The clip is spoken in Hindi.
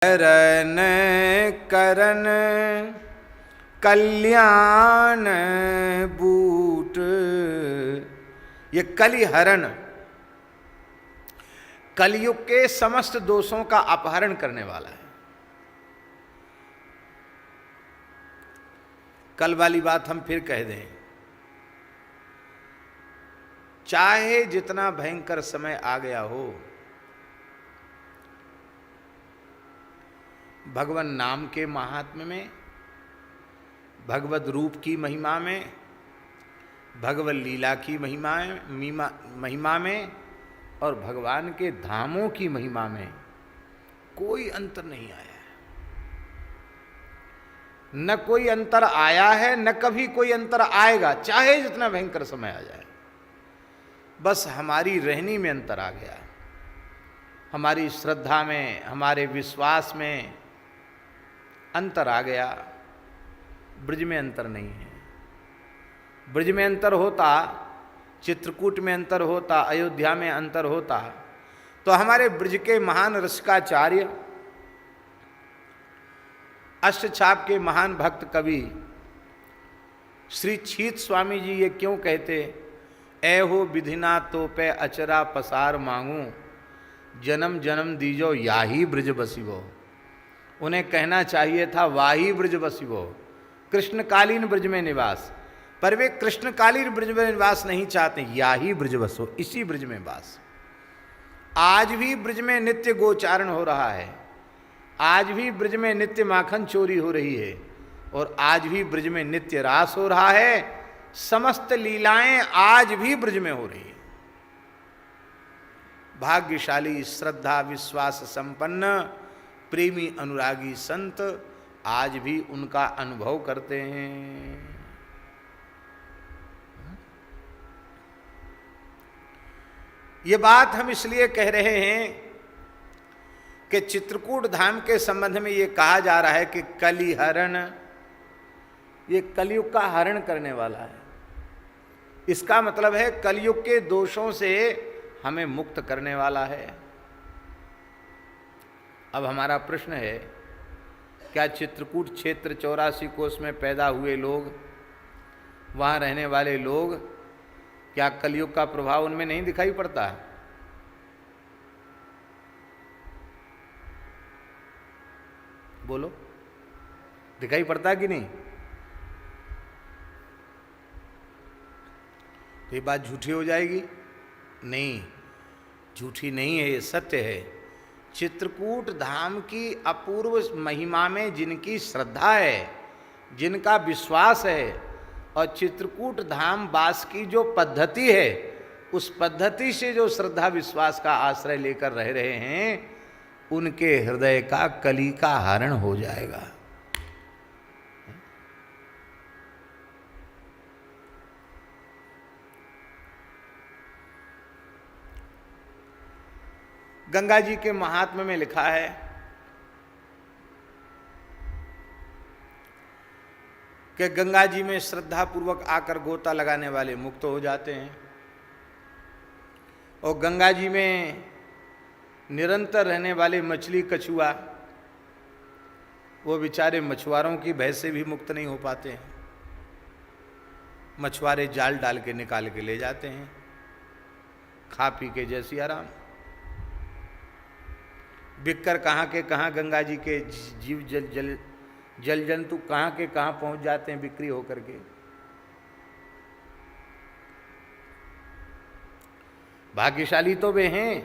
हरण करन कल्याण बूट। ये कलिहरण कलयुग के समस्त दोषों का अपहरण करने वाला है। कल वाली बात हम फिर कह दें, चाहे जितना भयंकर समय आ गया हो, भगवान नाम के महात्म्य में, भगवत रूप की महिमा में, भगवत लीला की महिमा में और भगवान के धामों की महिमा में कोई अंतर नहीं आया है। न कोई अंतर आया है, न कभी कोई अंतर आएगा, चाहे जितना भयंकर समय आ जाए। बस हमारी रहनी में अंतर आ गया, हमारी श्रद्धा में, हमारे विश्वास में अंतर आ गया। ब्रज में अंतर नहीं है। ब्रज में अंतर होता, चित्रकूट में अंतर होता, अयोध्या में अंतर होता, तो हमारे ब्रज के महान रसिकाचार्य, अष्टछाप के महान भक्त कवि श्री छीत स्वामी जी ये क्यों कहते, ऐ हो विधिना तो पे अचरा पसार मांगू, जन्म जन्म दीजो याही ब्रज बसिवो। उन्हें कहना चाहिए था वाही ब्रज बसिवो, कृष्णकालीन ब्रज में निवास, पर वे कृष्णकालीन ब्रज में निवास नहीं चाहते, याही ब्रज बसो, इसी ब्रज में वास। आज भी ब्रज में नित्य गोचारण हो रहा है, आज भी ब्रज में नित्य माखन चोरी हो रही है, और आज भी ब्रज में नित्य रास हो रहा है। समस्त लीलाएं आज भी ब्रज में हो रही है। भाग्यशाली, श्रद्धा विश्वास संपन्न, प्रेमी अनुरागी संत आज भी उनका अनुभव करते हैं। ये बात हम इसलिए कह रहे हैं कि चित्रकूट धाम के संबंध में ये कहा जा रहा है कि कलिहरण, ये कलयुग का हरण करने वाला है। इसका मतलब है कलयुग के दोषों से हमें मुक्त करने वाला है। अब हमारा प्रश्न है, क्या चित्रकूट क्षेत्र 84 कोस में पैदा हुए लोग, वहाँ रहने वाले लोग, क्या कलयुग का प्रभाव उनमें नहीं दिखाई पड़ता? बोलो, दिखाई पड़ता कि नहीं? तो ये बात झूठी हो जाएगी? नहीं, झूठी नहीं है, ये सत्य है। चित्रकूट धाम की अपूर्व महिमा में जिनकी श्रद्धा है, जिनका विश्वास है, और चित्रकूट धाम वास की जो पद्धति है, उस पद्धति से जो श्रद्धा विश्वास का आश्रय लेकर रह रहे हैं, उनके हृदय का कली का हरण हो जाएगा। गंगा जी के महात्म्य में लिखा है कि गंगा जी में श्रद्धा पूर्वक आकर गोता लगाने वाले मुक्त हो जाते हैं, और गंगा जी में निरंतर रहने वाले मछली कछुआ, वो बेचारे मछुआरों की भय से भी मुक्त नहीं हो पाते हैं। मछुआरे जाल डाल के निकाल के ले जाते हैं, खा पी के जैसी आराम। बिककर कहाँ के कहाँ गंगा जी के जीव जल जंतु कहाँ के कहाँ पहुँच जाते हैं बिक्री होकर के। भाग्यशाली तो वे हैं